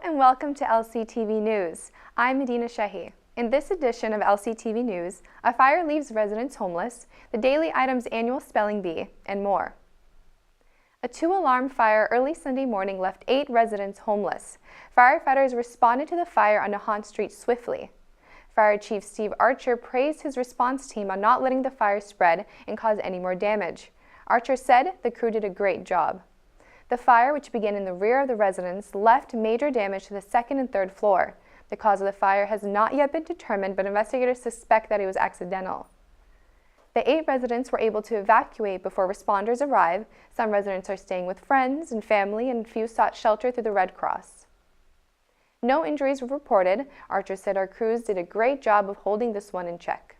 and welcome to LCTV News. I'm Medina Sehi. In this edition of LCTV News, a fire leaves residents homeless, the Daily Items annual spelling bee, and more. A 2-alarm fire early Sunday morning left 8 residents homeless. Firefighters responded to the fire on Nahant Street swiftly. Fire Chief Steve Archer praised his response team on not letting the fire spread and cause any more damage. Archer said the crew did a great job. The fire, which began in the rear of the residence, left major damage to the 2nd and 3rd floor. The cause of the fire has not yet been determined, but investigators suspect that it was accidental. The 8 residents were able to evacuate before responders arrive. Some residents are staying with friends and family, and few sought shelter through the Red Cross. No injuries were reported. Archer said our crews did a great job of holding this one in check.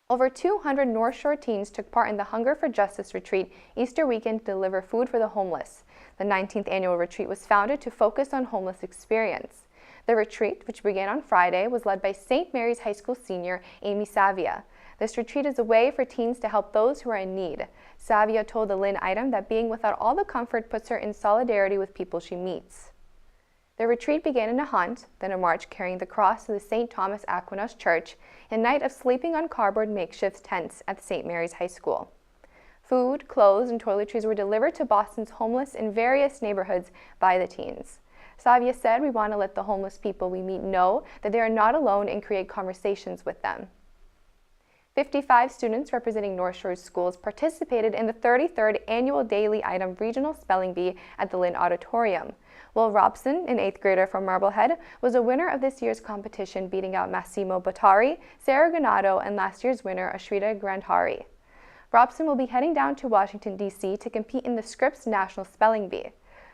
Over 200 North Shore teens took part in the Hunger for Justice retreat Easter weekend to deliver food for the homeless. The 19th annual retreat was founded to focus on homeless experience. The retreat, which began on Friday, was led by St. Mary's High School senior Amy Savia. This retreat is a way for teens to help those who are in need. Savia told the Lynn Item that being without all the comfort puts her in solidarity with people she meets. The retreat began in Nahant, then a march carrying the cross to the St. Thomas Aquinas Church, and a night of sleeping on cardboard makeshift tents at St. Mary's High School. Food, clothes, and toiletries were delivered to Boston's homeless in various neighborhoods by the teens. Savia said, "We want to let the homeless people we meet know that they are not alone and create conversations with them." 55 students representing North Shore schools participated in the 33rd Annual Daily Item Regional Spelling Bee at the Lynn Auditorium. Will Robson, an 8th grader from Marblehead, was a winner of this year's competition, beating out Massimo Bottari, Sarah Ganato, and last year's winner, Ashrita Grandhari. Robson will be heading down to Washington, D.C. to compete in the Scripps National Spelling Bee.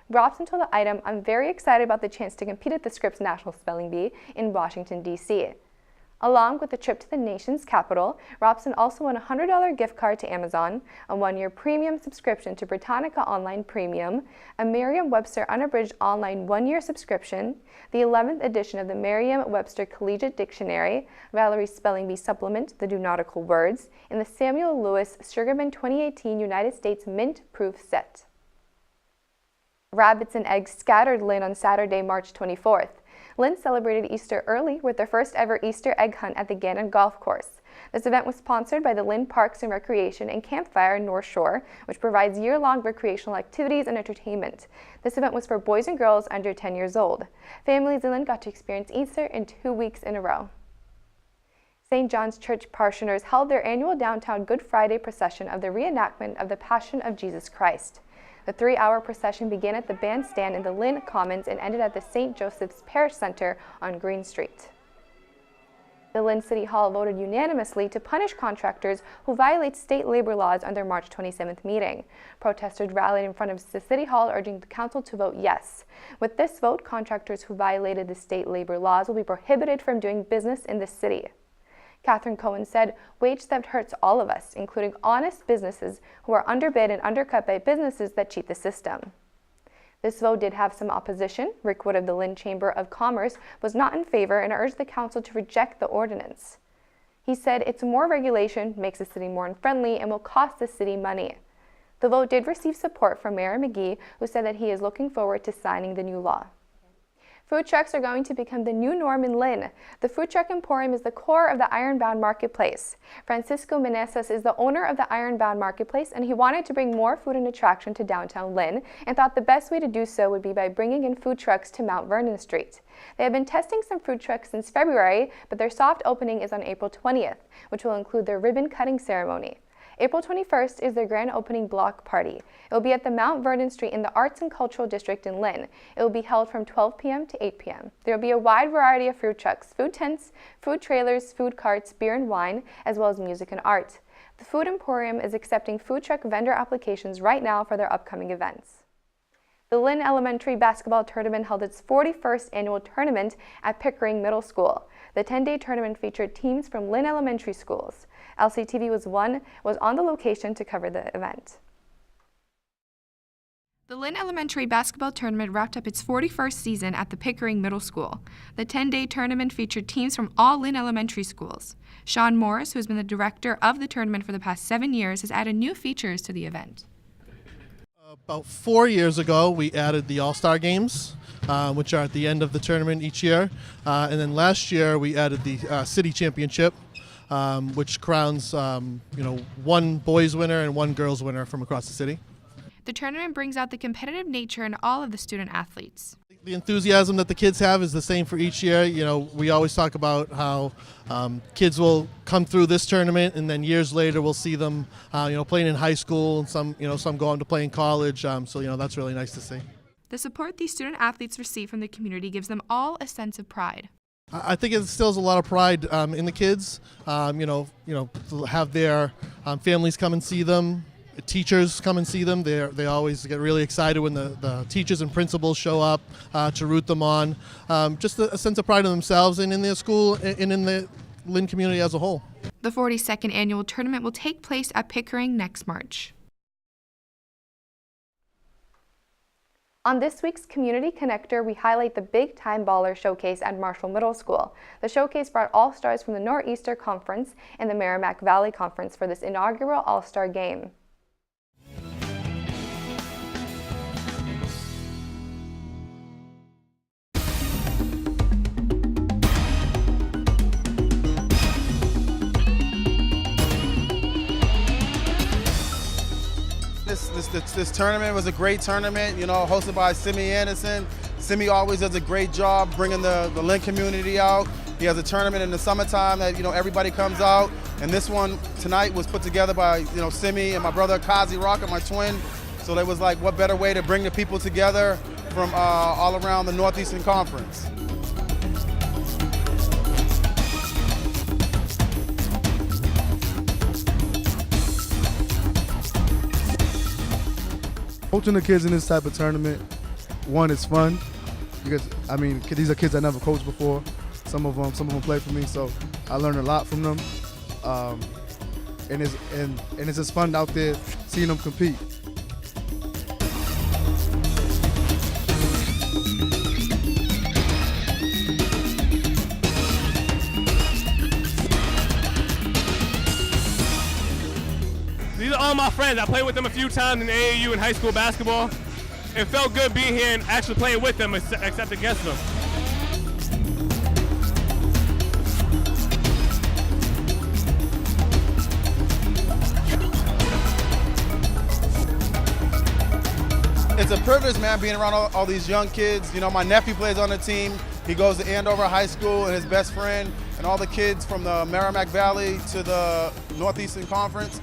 Robson told the Item, "I'm very excited about the chance to compete at the Scripps National Spelling Bee in Washington, D.C. Along with the trip to the nation's capital, Robson also won a $100 gift card to Amazon, a 1-year premium subscription to Britannica Online Premium, a Merriam-Webster Unabridged Online 1-year subscription, the 11th edition of the Merriam-Webster Collegiate Dictionary, Valerie's Spelling Bee Supplement, the Do Nautical Words, and the Samuel Lewis Sugarman 2018 United States Mint Proof Set. Rabbits and eggs scattered Lynn on Saturday, March 24th. Lynn celebrated Easter early with their first ever Easter egg hunt at the Gannon Golf Course. This event was sponsored by the Lynn Parks and Recreation and Campfire North Shore, which provides year-long recreational activities and entertainment. This event was for boys and girls under 10 years old. Families in Lynn got to experience Easter in 2 weeks in a row. St. John's Church parishioners held their annual downtown Good Friday procession of the reenactment of the Passion of Jesus Christ. The 3-hour procession began at the bandstand in the Lynn Commons and ended at the St. Joseph's Parish Center on Green Street. The Lynn City Hall voted unanimously to punish contractors who violate state labor laws on their March 27th meeting. Protesters rallied in front of the City Hall, urging the council to vote yes. With this vote, contractors who violated the state labor laws will be prohibited from doing business in the city. Catherine Cohen said, "Wage theft hurts all of us, including honest businesses who are underbid and undercut by businesses that cheat the system." This vote did have some opposition. Rick Wood of the Lynn Chamber of Commerce was not in favor and urged the council to reject the ordinance. He said it's more regulation, makes the city more unfriendly, and will cost the city money. The vote did receive support from Mayor McGee, who said that he is looking forward to signing the new law. Food trucks are going to become the new norm in Lynn. The Food Truck Emporium is the core of the Ironbound Marketplace. Francisco Meneses is the owner of the Ironbound Marketplace, and he wanted to bring more food and attraction to downtown Lynn and thought the best way to do so would be by bringing in food trucks to Mount Vernon Street. They have been testing some food trucks since February, but their soft opening is on April 20th, which will include their ribbon cutting ceremony. April 21st is their grand opening block party. It will be at the Mount Vernon Street in the Arts and Cultural District in Lynn. It will be held from 12 p.m. to 8 p.m. There will be a wide variety of food trucks, food tents, food trailers, food carts, beer and wine, as well as music and art. The Food Emporium is accepting food truck vendor applications right now for their upcoming events. The Lynn Elementary Basketball Tournament held its 41st annual tournament at Pickering Middle School. The 10-day tournament featured teams from Lynn Elementary schools. LCTV was on the location to cover the event. The Lynn Elementary Basketball Tournament wrapped up its 41st season at the Pickering Middle School. The 10-day tournament featured teams from all Lynn Elementary schools. Sean Morris, who has been the director of the tournament for the past 7 years, has added new features to the event. About 4 years ago, we added the All-Star Games, which are at the end of the tournament each year. And then last year, we added the City Championship, which crowns one boys winner and one girls winner from across the city. The tournament brings out the competitive nature in all of the student athletes. The enthusiasm that the kids have is the same for each year. We always talk about how kids will come through this tournament, and then years later we'll see them, playing in high school, and some go on to play in college. So that's really nice to see. The support these student athletes receive from the community gives them all a sense of pride. I think it instills a lot of pride in the kids. To have their families come and see them. Teachers come and see them. They always get really excited when the teachers and principals show up to root them on. Just a sense of pride in themselves and in their school and in the Lynn community as a whole. The 42nd annual tournament will take place at Pickering next March. On this week's Community Connector, we highlight the Big Time Baller Showcase at Marshall Middle School. The showcase brought all-stars from the Northeastern Conference and the Merrimack Valley Conference for this inaugural All-Star Game. This tournament was a great tournament, hosted by Simi Anderson. Simi always does a great job bringing the Lynn community out. He has a tournament in the summertime that, everybody comes out. And this one tonight was put together by, Simi and my brother Kazi Rocket, my twin. So they was like, what better way to bring the people together from all around the Northeastern Conference. Coaching the kids in this type of tournament, one, it's fun because these are kids I never coached before. Some of them play for me, so I learned a lot from them. And it's just fun out there seeing them compete. These are all my friends. I played with them a few times in AAU and high school basketball. It felt good being here and actually playing with them except against them. It's a privilege, man, being around all these young kids. My nephew plays on the team. He goes to Andover High School, and his best friend and all the kids from the Merrimack Valley to the Northeastern Conference.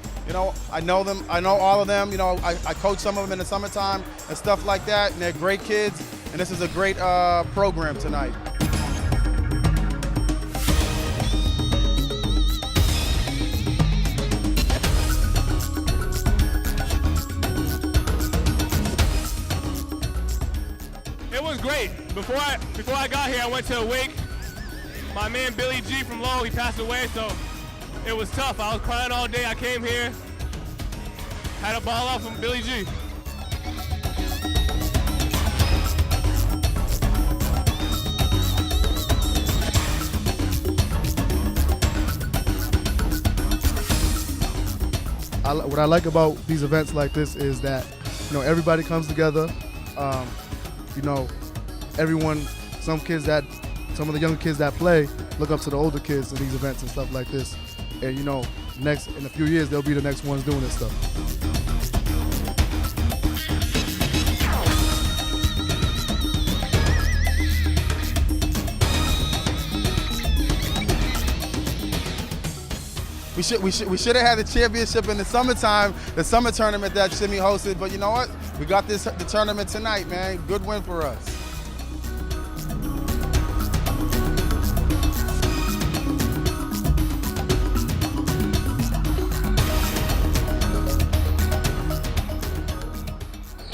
I know them. I know all of them. I coach some of them in the summertime and stuff like that, and they're great kids. And this is a great program tonight. It was great. Before I got here, I went to a wake. My man Billy G from Lowell, he passed away, so it was tough. I was crying all day. I came here, had a ball out from Billy G. What I like about these events like this is that, everybody comes together. Some of the younger kids that play look up to the older kids in these events and stuff like this. And in a few years, they'll be the next ones doing this stuff. We should have had the championship in the summertime, the summer tournament that Simi hosted. But you know what? We got the tournament tonight, man. Good win for us.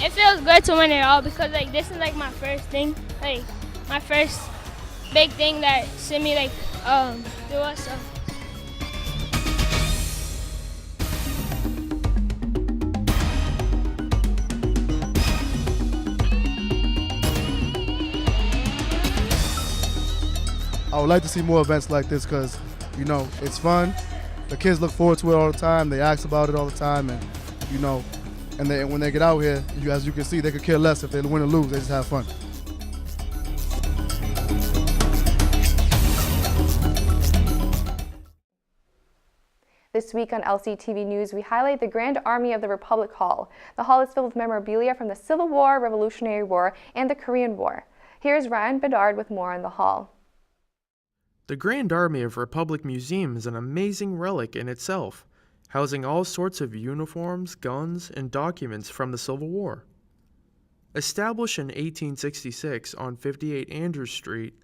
It feels good to win it all because this is my first thing, my first big thing that Simi do us. So. I would like to see more events like this because, it's fun. The kids look forward to it all the time. They ask about it all the time, and And when they get out here, as you can see, they could care less if they win or lose. They just have fun. This week on LCTV News, we highlight the Grand Army of the Republic Hall. The hall is filled with memorabilia from the Civil War, Revolutionary War, and the Korean War. Here's Ryan Bedard with more on the hall. The Grand Army of Republic Museum is an amazing relic in itself, housing all sorts of uniforms, guns, and documents from the Civil War. Established in 1866 on 58 Andrews Street,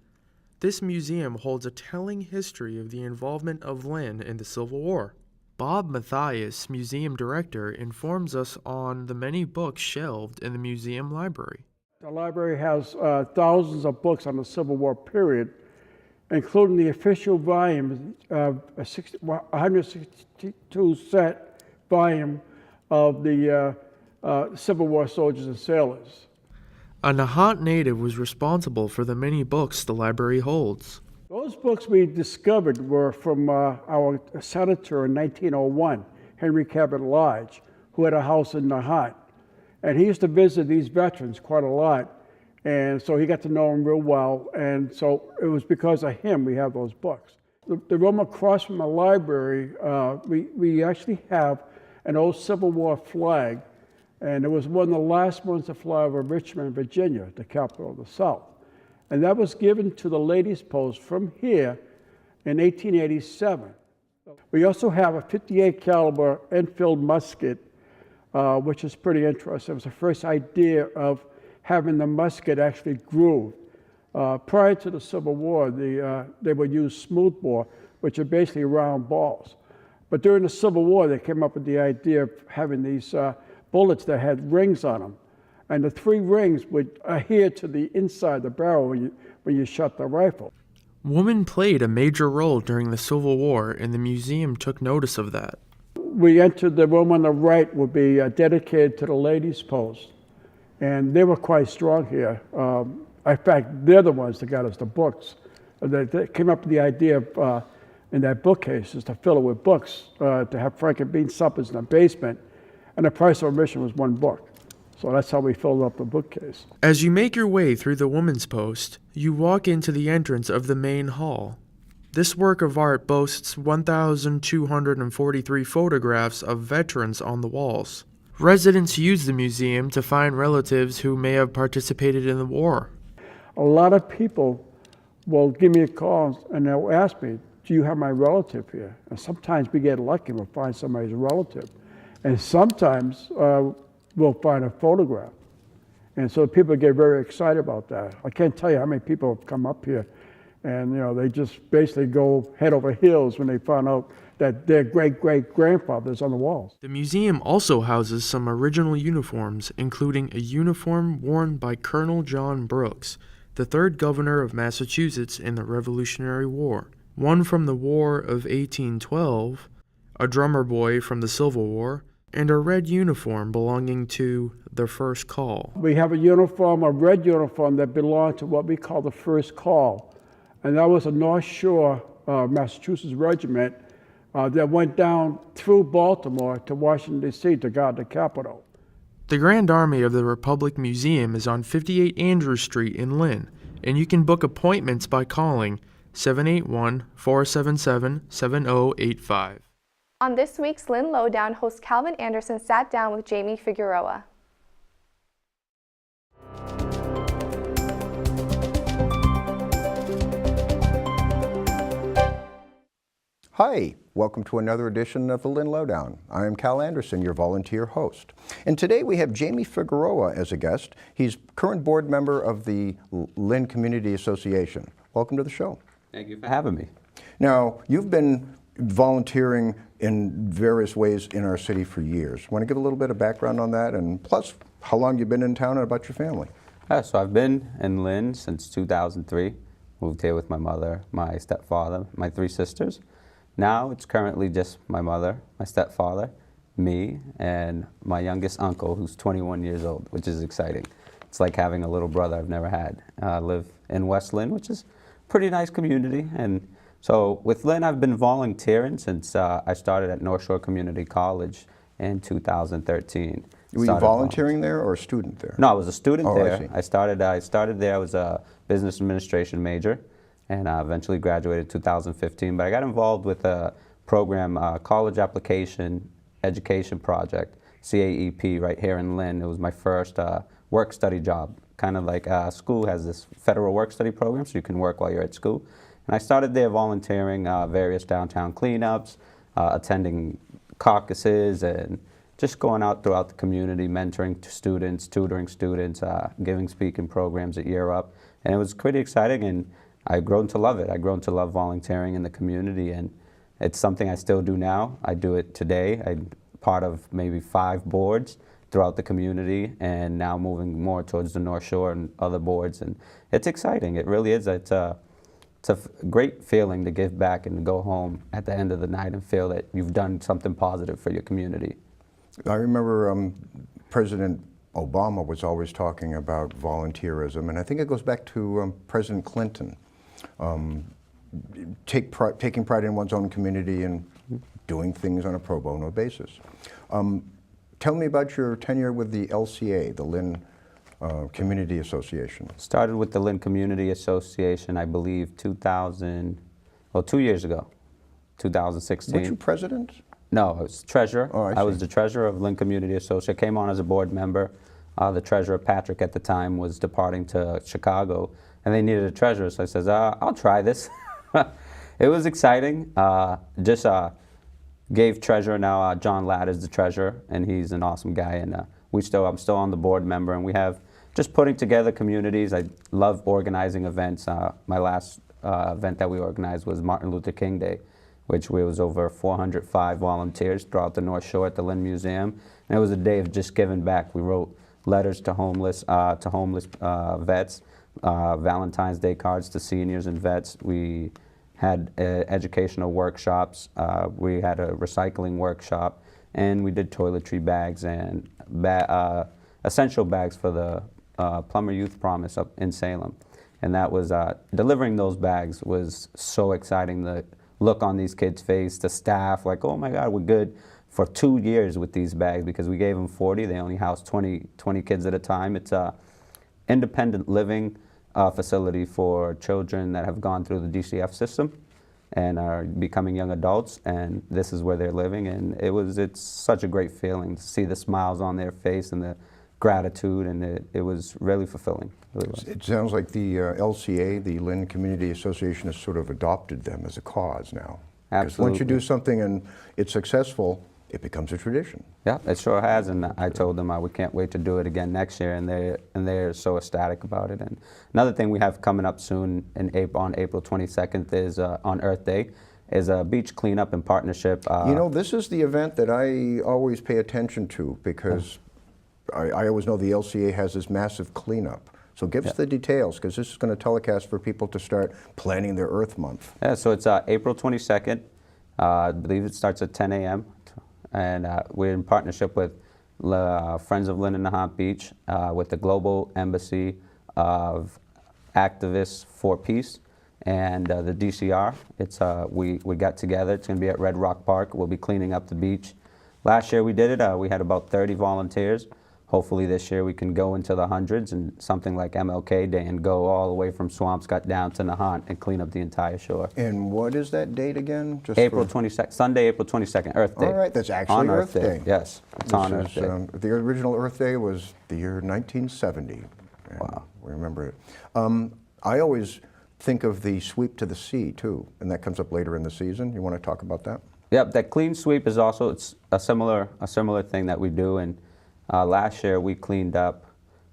this museum holds a telling history of the involvement of Lynn in the Civil War. Bob Mathias, museum director, informs us on the many books shelved in the museum library. The library has thousands of books on the Civil War period, including the official volume, a 162 set volume of the Civil War soldiers and sailors. A Nahant native was responsible for the many books the library holds. Those books we discovered were from our senator in 1901, Henry Cabot Lodge, who had a house in Nahant. And he used to visit these veterans quite a lot. And so he got to know them real well. And so it was because of him we have those books. The room across from the library, we actually have an old Civil War flag. And it was one of the last ones to fly over Richmond, Virginia, the capital of the South. And that was given to the ladies' post from here in 1887. We also have a 58 caliber Enfield musket, which is pretty interesting. It was the first idea of having the musket actually grooved. Prior to the Civil War, they would use smoothbore, which are basically round balls. But during the Civil War, they came up with the idea of having these bullets that had rings on them. And the 3 rings would adhere to the inside of the barrel when you shot the rifle. Women played a major role during the Civil War, and the museum took notice of that. We entered the room on the right would be dedicated to the ladies' post. And they were quite strong here. In fact, they're the ones that got us the books. They came up with the idea of, in that bookcases, to fill it with books, to have Frank and Bean suppers in the basement. And the price of admission was 1 book. So that's how we filled up the bookcase. As you make your way through the women's post, you walk into the entrance of the main hall. This work of art boasts 1,243 photographs of veterans on the walls. Residents use the museum to find relatives who may have participated in the war. A lot of people will give me a call and they'll ask me, do you have my relative here? And sometimes we get lucky and we'll find somebody's relative. And sometimes we'll find a photograph. And so people get very excited about that. I can't tell you how many people have come up here and they just basically go head over heels when they find out that their great-great-grandfather's on the walls. The museum also houses some original uniforms, including a uniform worn by Colonel John Brooks, the 3rd governor of Massachusetts in the Revolutionary War, one from the War of 1812, a drummer boy from the Civil War, and a red uniform belonging to the First Call. We have a uniform, a red uniform, that belonged to what we call the First Call. And that was a North Shore, Massachusetts regiment that went down through Baltimore to Washington, D.C. to guard the Capitol. The Grand Army of the Republic Museum is on 58 Andrews Street in Lynn, and you can book appointments by calling 781-477-7085. On this week's Lin Lowdown, host Calvin Anderson sat down with Jaime Figueroa. Hi, welcome to another edition of the Lin Lowdown. I am Cal Anderson, your volunteer host. And today we have Jaime Figueroa as a guest. He's current board member of the Lynn Community Association. Welcome to the show. Thank you for having me. Now, you've been volunteering in various ways in our city for years. Want to give a little bit of background on that, and plus how long you've been in town and about your family? So I've been in Lynn since 2003. Moved here with my mother, my stepfather, my 3 sisters. Now it's currently just my mother, my stepfather, me, and my youngest uncle, who's 21 years old, which is exciting. It's like having a little brother I've never had. I live in West Lynn, which is a pretty nice community. And so with Lynn, I've been volunteering since I started at North Shore Community College in 2013. Were you volunteering there or a student there? No, I was a student Oh, I there. see. I started there. I was a business administration major, and I eventually graduated in 2015. But I got involved with a program, College Application Education Project, CAEP, right here in Lynn. It was my first work study job. Kind of like school has this federal work study program, so you can work while you're at school. And I started there volunteering various downtown cleanups, attending caucuses, and just going out throughout the community, mentoring students, tutoring students, giving speaking programs at Year Up. And it was pretty exciting, and I've grown to love it. I've grown to love volunteering in the community, and it's something I still do now. I do it today. I'm part of maybe 5 boards throughout the community, and now moving more towards the North Shore and other boards. And it's exciting. It really is. It's a great feeling to give back and to go home at the end of the night and feel that you've done something positive for your community. I remember President Obama was always talking about volunteerism, and I think it goes back to President Clinton. Taking pride in one's own community and doing things on a pro bono basis. Tell me about your tenure with the LCA, the Lynn Community Association. Started with the Lynn Community Association, I believe, 2 years ago, 2016. Weren't you president? No, I was treasurer. Oh, I was the treasurer of Lynn Community Association. I came on as a board member. The treasurer, Patrick, at the time was departing to Chicago, and they needed a treasurer, so I says, I'll try this. It was exciting. Gave treasurer now, John Ladd is the treasurer, and he's an awesome guy, and I'm still on the board member, and we have just putting together communities. I love organizing events. My last event that we organized was Martin Luther King Day, which was over 405 volunteers throughout the North Shore at the Lynn Museum, and it was a day of just giving back. We wrote letters to homeless vets, Valentine's Day cards to seniors and vets. We had educational workshops. We had a recycling workshop, and we did toiletry bags and essential bags for the Plumber Youth Promise up in Salem. And that was, delivering those bags was so exciting. The look on these kids' face, the staff, like, oh my God, we're good for 2 years with these bags, because we gave them 40. They only house 20 kids at a time. It's a independent living facility for children that have gone through the DCF system and are becoming young adults, and this is where they're living. And it's such a great feeling to see the smiles on their face and the gratitude, and it was really fulfilling. Really was. It sounds like the LCA, the Lynn Community Association, has sort of adopted them as a cause now. Absolutely. Once you do something and it's successful, it becomes a tradition. Yeah, it sure has, and I told them we can't wait to do it again next year, and they're so ecstatic about it. And another thing we have coming up soon on April 22nd is on Earth Day, is a beach cleanup in partnership. You know, this is the event that I always pay attention to, because I always know the LCA has this massive cleanup. So give us the details, because this is going to telecast for people to start planning their Earth Month. Yeah, so it's April 22nd. I believe it starts at 10 a.m. And we're in partnership with Friends of Lynn and Nahant Beach, with the Global Embassy of Activists for Peace, and the DCR. We got together. It's going to be at Red Rock Park. We'll be cleaning up the beach. Last year we did it. We had about 30 volunteers. Hopefully this year we can go into the hundreds, and something like MLK Day, and go all the way from Swampscott down to Nahant and clean up the entire shore. And what is that date again? Just April 22nd, Sunday, April 22nd, Earth Day. All right, that's actually on Earth Day. Yes, it's on Earth Day. The original Earth Day was the year 1970. Wow. We remember it. I always think of the sweep to the sea too, and that comes up later in the season. You want to talk about that? Yep, that clean sweep is also, it's a similar thing that we do. And last year we cleaned up,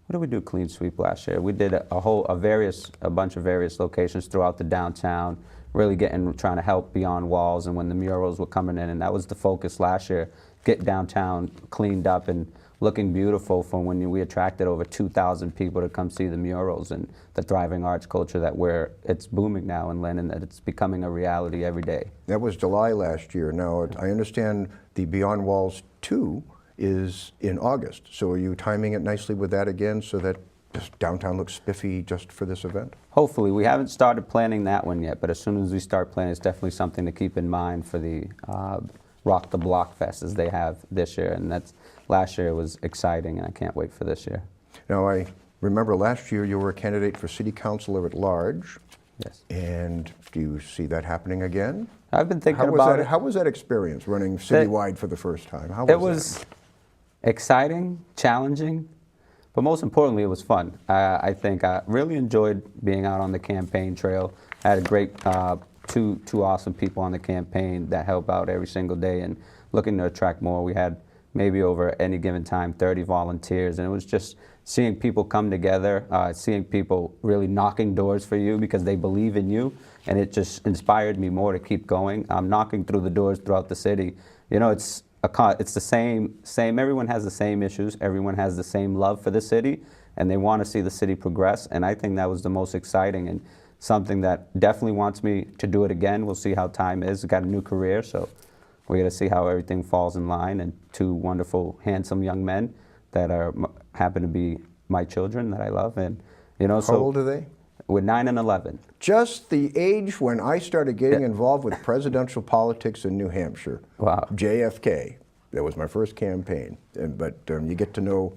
what did we do clean sweep last year? We did a bunch of various locations throughout the downtown, really trying to help beyond walls, and when the murals were coming in, and that was the focus last year, get downtown cleaned up and looking beautiful, from when we attracted over 2,000 people to come see the murals and the thriving arts culture it's booming now in Lynn, and that it's becoming a reality every day. That was July last year. Now, I understand the Beyond Walls 2 is in August. So are you timing it nicely with that again, so that downtown looks spiffy just for this event? Hopefully. We haven't started planning that one yet, but as soon as we start planning, it's definitely something to keep in mind for the rock the block fest as they have this year. And last year was exciting, and I can't wait for this year. Now, I remember last year you were a candidate for city councilor at large. Yes. And do you see that happening again? I've been thinking about it. How was that experience, running citywide for the first time? It was exciting, challenging, but most importantly, it was fun. I think I really enjoyed being out on the campaign trail. I had a great two awesome people on the campaign that help out every single day and looking to attract more. We had maybe over any given time 30 volunteers, and it was just seeing people come together, seeing people really knocking doors for you because they believe in you, and it just inspired me more to keep going. I'm knocking through the doors throughout the city. You know, it's the same, everyone has the same issues, everyone has the same love for the city, and they want to see the city progress, and I think that was the most exciting and something that definitely wants me to do it again. We'll see how Tyme is. Got a new career, so we're going to see how everything falls in line, and two wonderful, handsome young men that happen to be my children that I love. And you know, How old are they? We're 9 and 11. Just the age when I started getting involved with presidential politics in New Hampshire. Wow. JFK. That was my first campaign. But you get to know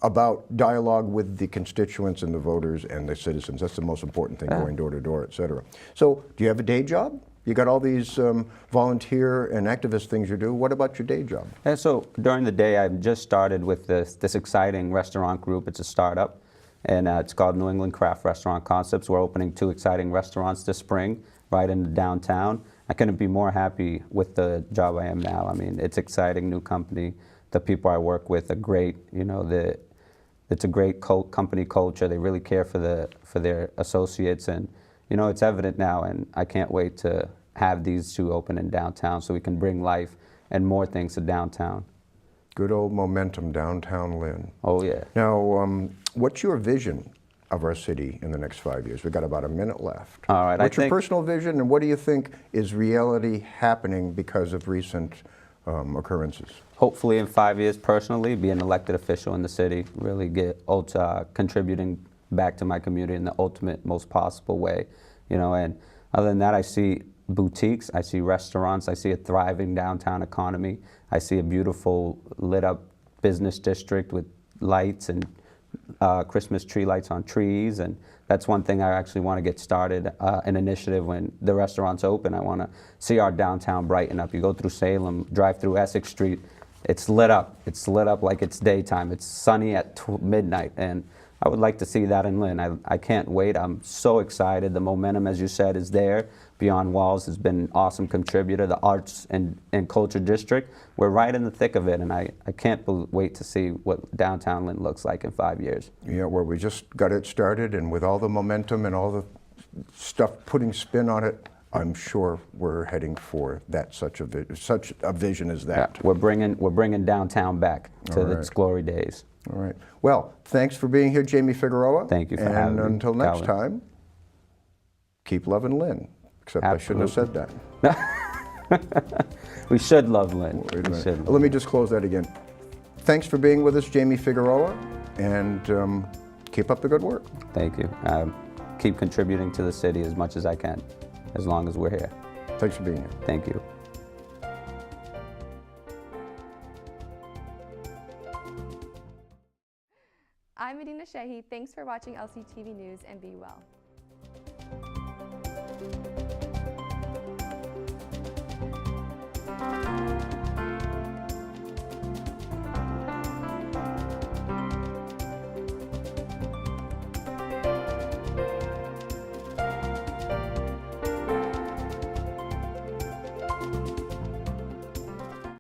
about dialogue with the constituents and the voters and the citizens. That's the most important thing, going door to door, et cetera. So do you have a day job? You got all these volunteer and activist things you do. What about your day job? And so during the day, I've just started with this exciting restaurant group. It's a startup, and it's called New England Craft Restaurant Concepts. We're opening 2 exciting restaurants this spring right in downtown. I couldn't be more happy with the job I am now. I mean, it's exciting, new company. The people I work with are great. You know, it's a great company culture. They really care for their associates, and you know, it's evident now, and I can't wait to have these 2 open in downtown so we can bring life and more things to downtown. Good old momentum downtown Lynn. Oh yeah. Now, what's your vision of our city in the next 5 years? We've got about a minute left. All right. What's your personal vision, and what do you think is reality happening because of recent occurrences? Hopefully in 5 years, personally, be an elected official in the city, really get contributing back to my community in the ultimate, most possible way, you know. And other than that, I see boutiques, I see restaurants, I see a thriving downtown economy, I see a beautiful lit up business district with lights and Christmas tree lights on trees, and that's one thing I actually want to get started, an initiative when the restaurants open. I want to see our downtown brighten up. You go through Salem, drive through Essex Street, it's lit up like it's daytime, it's sunny at midnight, and I would like to see that in Lynn. I can't wait. I'm so excited. The momentum, as you said, is there. Beyond Walls has been an awesome contributor. The Arts and Culture District, we're right in the thick of it, and I can't wait to see what downtown Lynn looks like in 5 years. Yeah, well, we just got it started, and with all the momentum and all the stuff putting spin on it, I'm sure we're heading for that such a vision as that. Yeah, we're bringing downtown back to its glory days. All right. Well, thanks for being here, Jaime Figueroa. Thank you for having me. And until next Calvin. time, keep loving Lynn. Except Absolutely. I shouldn't have said that. We should love Lynn. Let me just close that again. Thanks for being with us, Jaime Figueroa, and keep up the good work. Thank you. Keep contributing to the city as much as I can, as long as we're here. Thanks for being here. Thank you. I'm Medina Sehi. Thanks for watching LCTV News, and be well.